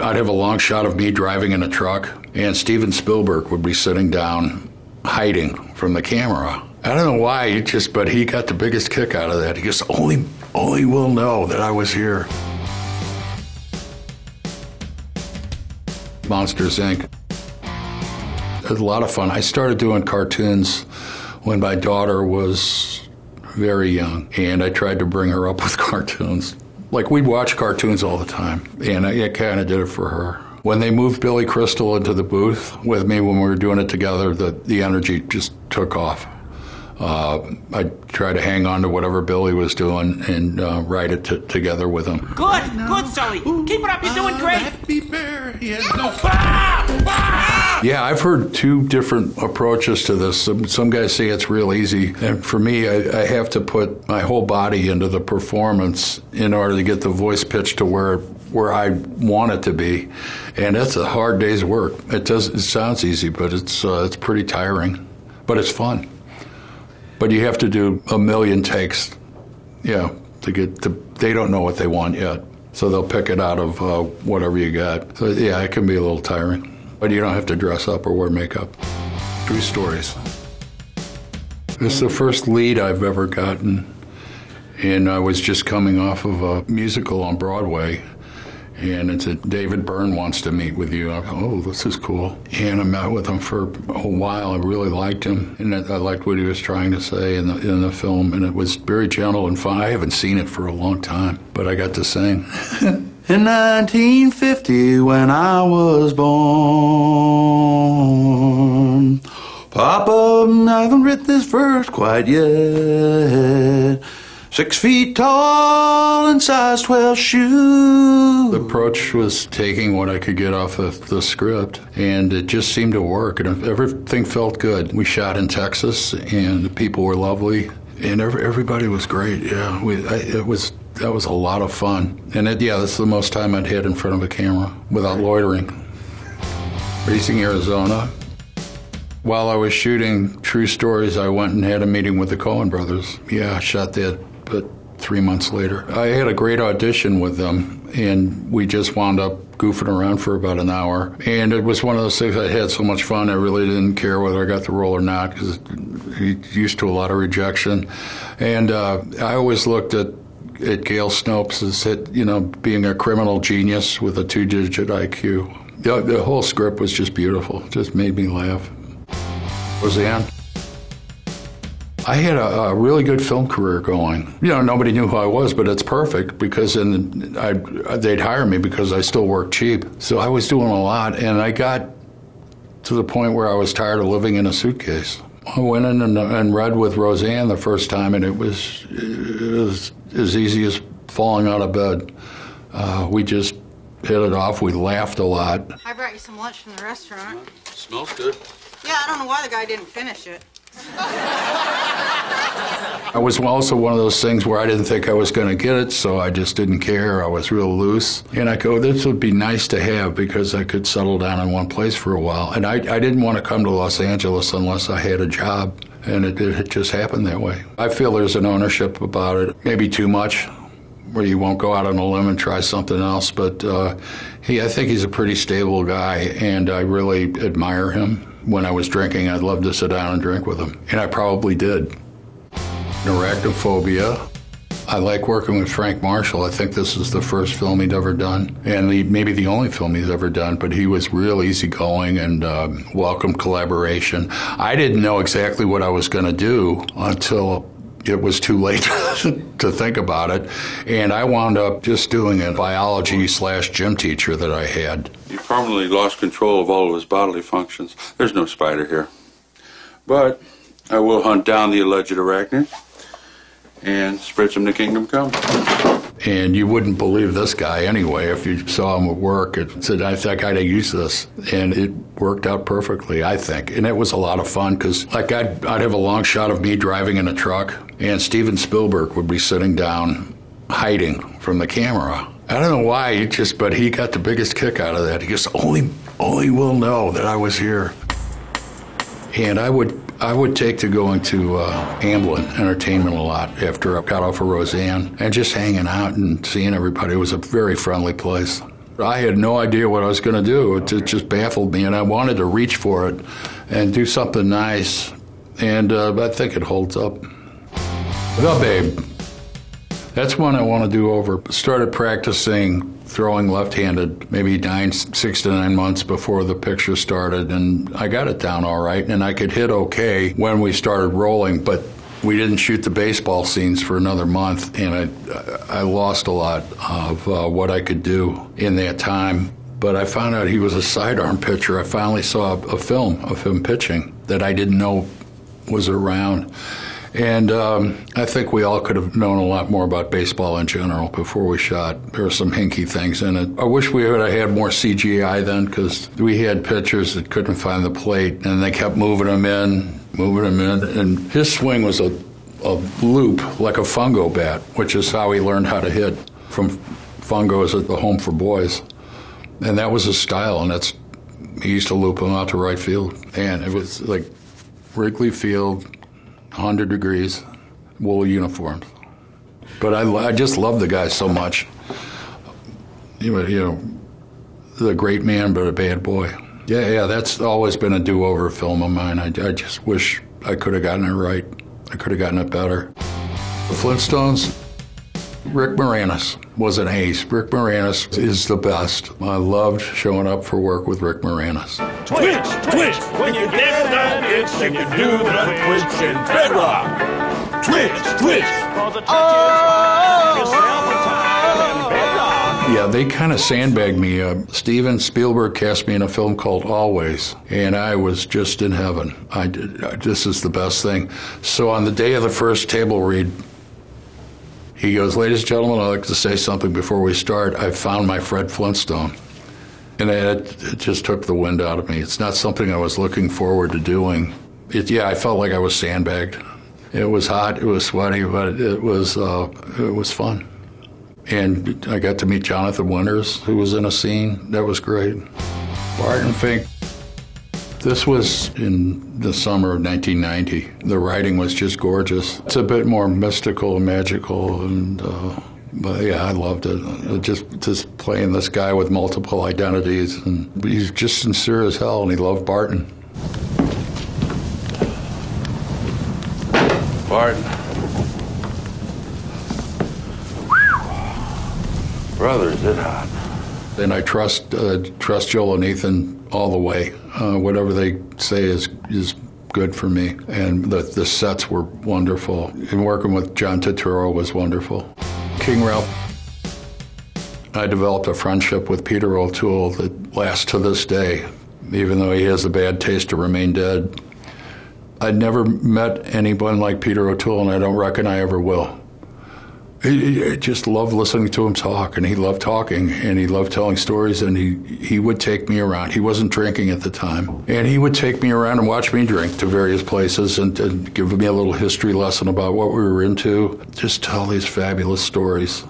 I'd have a long shot of me driving in a truck, and Steven Spielberg would be sitting down, hiding from the camera. I don't know why, but he got the biggest kick out of that. He goes, only will know that I was here. Monsters, Inc. It was a lot of fun. I started doing cartoons when my daughter was very young, and I tried to bring her up with cartoons. Like, we'd watch cartoons all the time, and I kind of did it for her. When they moved Billy Crystal into the booth with me when we were doing it together, the energy just took off. I tried to hang on to whatever Billy was doing and write it together with him. Good, Sully. Keep it up, you're doing great. Happy bear, he has no... Yeah, I've heard two different approaches to this. Some guys say it's real easy, and for me, I have to put my whole body into the performance in order to get the voice pitch to where I want it to be, and it's a hard day's work. It sounds easy, but it's pretty tiring, but it's fun. But you have to do a million takes, to get to. They don't know what they want yet, so they'll pick it out of whatever you got. So yeah, it can be a little tiring, but you don't have to dress up or wear makeup. True stories. This is the first lead I've ever gotten, and I was just coming off of a musical on Broadway. And it said, David Byrne wants to meet with you. I go, oh, this is cool. And I met with him for a while. I really liked him, and I liked what he was trying to say in the film. And it was very gentle and fun. I haven't seen it for a long time, but I got to sing. In 1950, when I was born, Papa, I haven't written this verse quite yet. 6 feet tall and size 12 shoes. The approach was taking what I could get off of the script, and it just seemed to work, and everything felt good. We shot in Texas, and the people were lovely, and everybody was great. Yeah, that was a lot of fun, and that's the most time I'd had in front of a camera without loitering. Raising Arizona. While I was shooting True Stories, I went and had a meeting with the Coen brothers. Yeah, I shot that, but 3 months later. I had a great audition with them, and we just wound up goofing around for about an hour. And it was one of those things, I had so much fun, I really didn't care whether I got the role or not, because he's used to a lot of rejection. And I always looked at Gail Snopes as being a criminal genius with a 2-digit IQ. The whole script was just beautiful, just made me laugh. Roseanne. I had a really good film career going. Nobody knew who I was, but it's perfect because they'd hire me because I still worked cheap. So I was doing a lot, and I got to the point where I was tired of living in a suitcase. I went in and read with Roseanne the first time, and it was as easy as falling out of bed. We just hit it off. We laughed a lot. I brought you some lunch from the restaurant. Smells good. Yeah, I don't know why the guy didn't finish it. I was also one of those things where I didn't think I was going to get it, so I just didn't care. I was real loose. And I go, this would be nice to have because I could settle down in one place for a while. And I didn't want to come to Los Angeles unless I had a job, and it just happened that way. I feel there's an ownership about it, maybe too much, where you won't go out on a limb and try something else. But I think he's a pretty stable guy, and I really admire him. When I was drinking, I'd love to sit down and drink with him, and I probably did. Arachnophobia. I like working with Frank Marshall. I think this is the first film he'd ever done, and maybe the only film he's ever done, but he was real easygoing and welcomed collaboration. I didn't know exactly what I was going to do until it was too late to think about it, and I wound up just doing a biology/gym teacher that I had. He permanently lost control of all of his bodily functions. There's no spider here. But I will hunt down the alleged arachnid and spread some to kingdom come. And you wouldn't believe this guy anyway if you saw him at work. It said, I think I'd use this. And it worked out perfectly, I think. And it was a lot of fun because I'd have a long shot of me driving in a truck, and Steven Spielberg would be sitting down hiding from the camera. I don't know why, but he got the biggest kick out of that. He goes, only will know that I was here. And I would take to going to Amblin Entertainment a lot after I got off of Roseanne, and just hanging out and seeing everybody. It was a very friendly place. I had no idea what I was going to do. It just baffled me, and I wanted to reach for it and do something nice, and I think it holds up. The Babe. That's one I want to do over. Started practicing throwing left-handed maybe 6 to 9 months before the picture started, and I got it down all right, and I could hit okay when we started rolling, but we didn't shoot the baseball scenes for another month, and I lost a lot of what I could do in that time. But I found out he was a sidearm pitcher. I finally saw a film of him pitching that I didn't know was around. And I think we all could have known a lot more about baseball in general before we shot. There were some hinky things in it. I wish we would have had more CGI then, because we had pitchers that couldn't find the plate, and they kept moving them in. And his swing was a loop, like a fungo bat, which is how he learned how to hit from Fungos at the Home for Boys. And that was his style, and he used to loop him out to right field. And it was like Wrigley Field, 100 degrees, wool uniforms. But I just love the guy so much. You know, the great man, but a bad boy. Yeah, that's always been a do-over film of mine. I just wish I could have gotten it right. I could have gotten it better. The Flintstones, Rick Moranis was an ace. Rick Moranis is the best. I loved showing up for work with Rick Moranis. Twitch, when you get that itch, you can do the twitch in bedrock. Twitch. Yeah, they kind of sandbagged me. Steven Spielberg cast me in a film called Always, and I was just in heaven. This is the best thing. So on the day of the first table read, he goes, "Ladies and gentlemen, I'd like to say something before we start. I found my Fred Flintstone." And it just took the wind out of me. It's not something I was looking forward to doing. I felt like I was sandbagged. It was hot, it was sweaty, but it was fun. And I got to meet Jonathan Winters, who was in a scene. That was great. Barton, Fink. This was in the summer of 1990. The writing was just gorgeous. It's a bit more mystical and magical, but yeah, I loved it. Just playing this guy with multiple identities, and he's just sincere as hell, and he loved Barton. Barton. Brother, is it hot? And I trust Joel and Ethan all the way. Whatever they say is good for me. And the sets were wonderful. And working with John Turturro was wonderful. King Ralph. I developed a friendship with Peter O'Toole that lasts to this day, even though he has a bad taste to remain dead. I'd never met anyone like Peter O'Toole, and I don't reckon I ever will. I just loved listening to him talk, and he loved talking, and he loved telling stories, and he would take me around. He wasn't drinking at the time. And he would take me around and watch me drink to various places and give me a little history lesson about what we were into. Just tell these fabulous stories.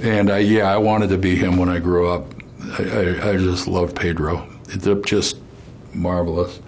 And I wanted to be him when I grew up. I just loved Pedro. It's just marvelous.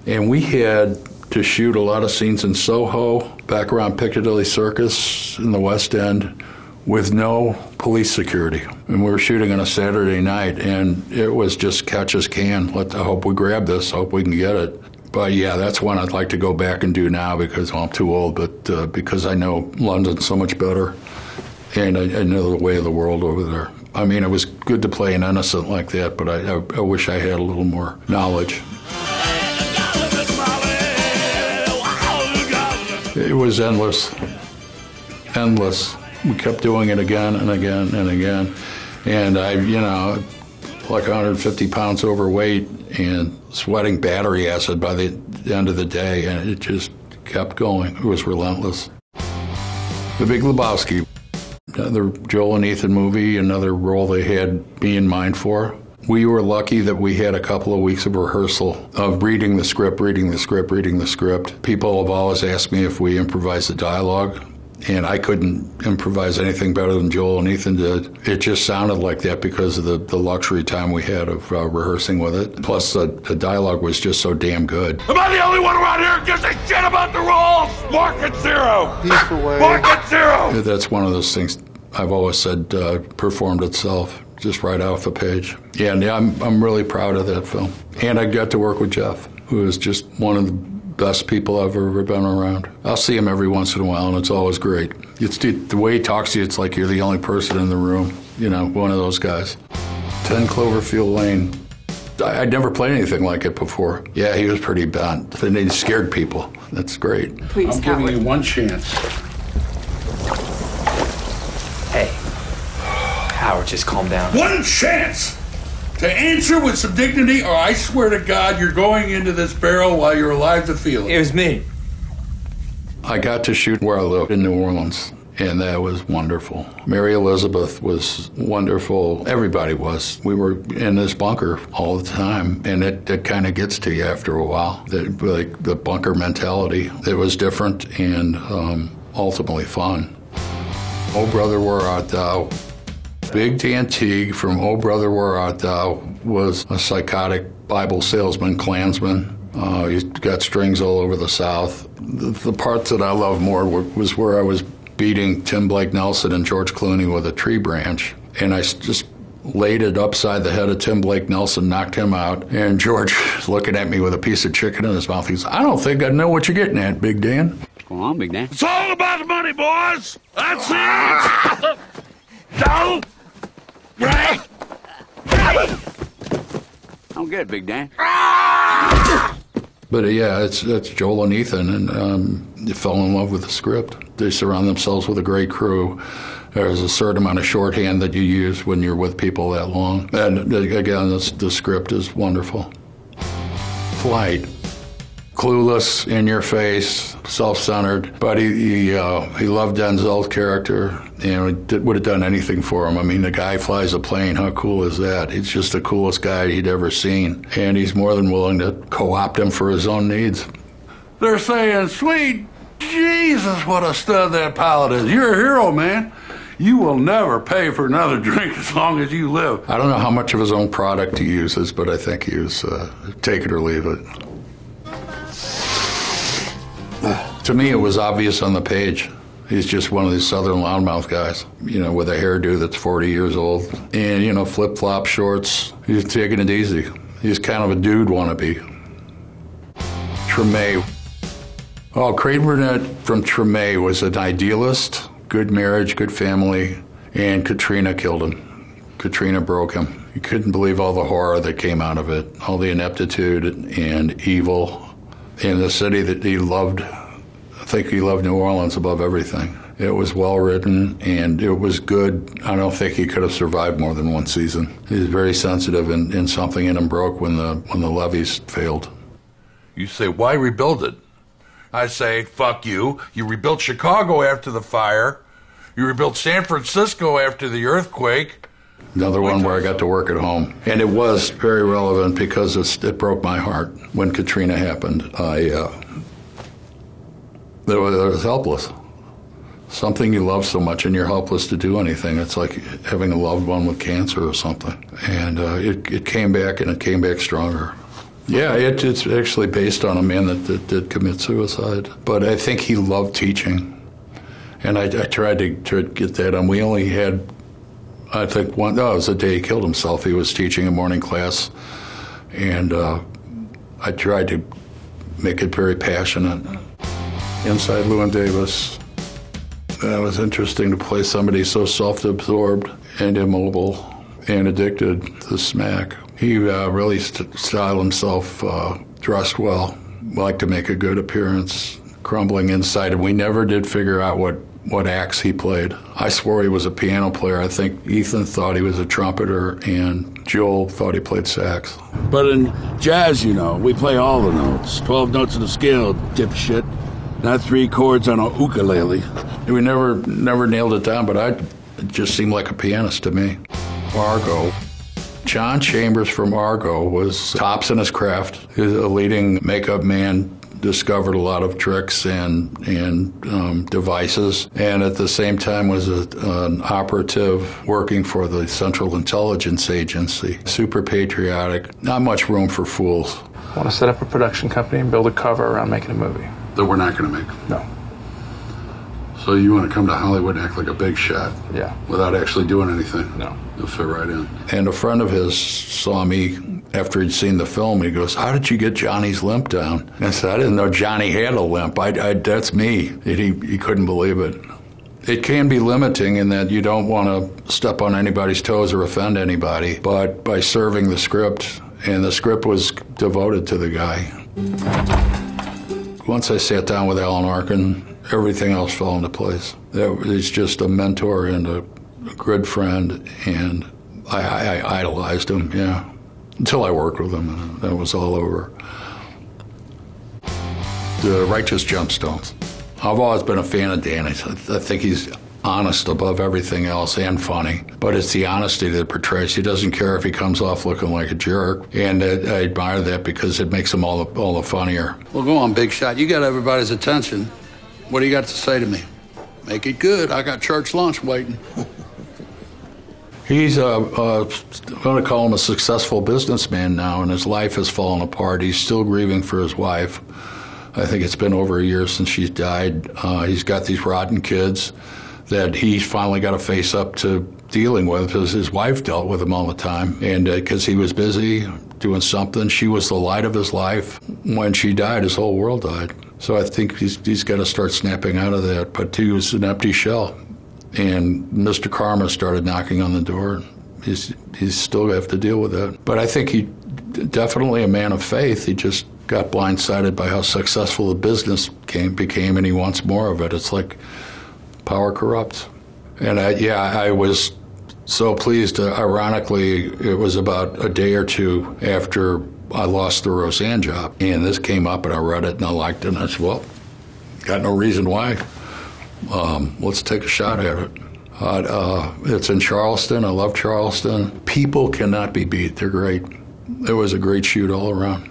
And we had to shoot a lot of scenes in Soho, back around Piccadilly Circus in the West End, with no police security. And we were shooting on a Saturday night, and it was just catch as can. I hope we grab this, hope we can get it. But yeah, that's one I'd like to go back and do now because I'm too old, but because I know London so much better, and I know the way of the world over there. I mean, it was good to play an innocent like that, but I wish I had a little more knowledge. It was endless. We kept doing it again and again and again. And I, like 150 pounds overweight and sweating battery acid by the end of the day, and it just kept going. It was relentless. The Big Lebowski, another Joel and Ethan movie, another role they had me in mind for. We were lucky that we had a couple of weeks of rehearsal of reading the script. People have always asked me if we improvised the dialogue, and I couldn't improvise anything better than Joel and Ethan did. It just sounded like that because of the luxury time we had of rehearsing with it. Plus, the dialogue was just so damn good. Am I the only one around here who gives a shit about the rules? Market zero! Market zero! That's one of those things I've always said performed itself. just right off the page. Yeah, I'm really proud of that film. And I got to work with Jeff, who is just one of the best people I've ever been around. I'll see him every once in a while, and it's always great. It's the way he talks to you, it's like you're the only person in the room, one of those guys. 10 Cloverfield Lane. I'd never played anything like it before. Yeah, he was pretty bent, and he scared people. That's great. Please, I'm giving you one chance. Hey, Howard, just calm down. One chance to answer with some dignity, or I swear to God you're going into this barrel while you're alive to feel it. It was me. I got to shoot where I lived in New Orleans, and that was wonderful. Mary Elizabeth was wonderful. Everybody was. We were in this bunker all the time, and it kind of gets to you after a while. The bunker mentality. It was different and ultimately fun. Oh, Brother, Where Art Thou? Big Dan Teague from Oh, Brother, Where Art Thou was a psychotic Bible salesman, Klansman. He's got strings all over the South. The parts that I loved more was where I was beating Tim Blake Nelson and George Clooney with a tree branch. And I just laid it upside the head of Tim Blake Nelson, knocked him out. And George looking at me with a piece of chicken in his mouth. He goes, I don't think I know what you're getting at, Big Dan. What's going on, Big Dan? It's all about the money, boys. That's it. Down. Right. I don't get it, Big Dan. But yeah, it's Joel and Ethan, and they fell in love with the script. They surround themselves with a great crew. There's a certain amount of shorthand that you use when you're with people that long. And again, the script is wonderful. Flight. Clueless, in your face, self-centered, but he loved Denzel's character and would have done anything for him. I mean, the guy flies a plane. How cool is that? He's just the coolest guy he'd ever seen, and he's more than willing to co-opt him for his own needs. They're saying, sweet Jesus, what a stud that pilot is. You're a hero, man. You will never pay for another drink as long as you live. I don't know how much of his own product he uses, but I think he was take it or leave it. To me, it was obvious on the page. He's just one of these southern loudmouth guys, with a hairdo that's 40 years old. And, flip-flop shorts. He's taking it easy. He's kind of a dude wannabe. Treme. Oh, Craig Burnett from Treme was an idealist, good marriage, good family, and Katrina killed him. Katrina broke him. You couldn't believe all the horror that came out of it, all the ineptitude and evil in the city that he loved. I think he loved New Orleans above everything. It was well written and it was good. I don't think he could have survived more than one season. He was very sensitive, and something in him broke when the levees failed. You say, why rebuild it? I say, fuck you. You rebuilt Chicago after the fire. You rebuilt San Francisco after the earthquake. Another one where I got to work at home. And it was very relevant because it broke my heart when Katrina happened. It was helpless. Something you love so much and you're helpless to do anything. It's like having a loved one with cancer or something. And it came back, and it came back stronger. Yeah, it's actually based on a man that did commit suicide. But I think he loved teaching. And I tried to get that on. We only had, I think, it was the day he killed himself. He was teaching a morning class. And I tried to make it very passionate. Inside Llewyn Davis, that was interesting to play somebody so self-absorbed and immobile and addicted to smack. He really styled himself, dressed well, liked to make a good appearance, crumbling inside. And we never did figure out what acts he played. I swore he was a piano player. I think Ethan thought he was a trumpeter, and Joel thought he played sax. But in jazz, we play all the notes. 12 notes in a scale, dipshit. Not 3 chords on a ukulele. We never nailed it down, but it just seemed like a pianist to me. Argo. John Chambers from Argo was tops in his craft. He was a leading makeup man, discovered a lot of tricks and devices, and at the same time was an operative working for the Central Intelligence Agency. Super patriotic, not much room for fools. I want to set up a production company and build a cover around making a movie. That we're not going to make. No. So you want to come to Hollywood and act like a big shot? Yeah. Without actually doing anything? No. You'll fit right in. And a friend of his saw me after he'd seen the film. He goes, "How did you get Johnny's limp down?" And I said, "I didn't know Johnny had a limp. That's me." And he couldn't believe it. It can be limiting in that you don't want to step on anybody's toes or offend anybody, but by serving the script, and the script was devoted to the guy. Once I sat down with Alan Arkin, everything else fell into place. He's just a mentor and a good friend, and I idolized him, yeah. Until I worked with him, and that was all over. The Righteous Gemstones. I've always been a fan of Danny's. I think he's honest above everything else and funny. But it's the honesty that portrays. He doesn't care if he comes off looking like a jerk. And I admire that because it makes him all the funnier. Well, go on, big shot. You got everybody's attention. What do you got to say to me? Make it good. I got church lunch waiting. He's, I'm going to call him a successful businessman now, and his life has fallen apart. He's still grieving for his wife. I think it's been over a year since she's died. He's got these rotten kids that he's finally got to face up to dealing with because his wife dealt with him all the time. And because he was busy doing something, she was the light of his life. When she died, his whole world died. So I think he's got to start snapping out of that. But he was an empty shell. And Mr. Karma started knocking on the door. He's still going to have to deal with that. But I think he definitely a man of faith. He just got blindsided by how successful the business became, and he wants more of it. It's like power corrupts. And I was so pleased. Ironically, it was about a day or two after I lost the Roseanne job, and this came up, and I read it, and I liked it, and I said, well, got no reason why. Let's take a shot at it. It's in Charleston. I love Charleston. People cannot be beat. They're great. It was a great shoot all around.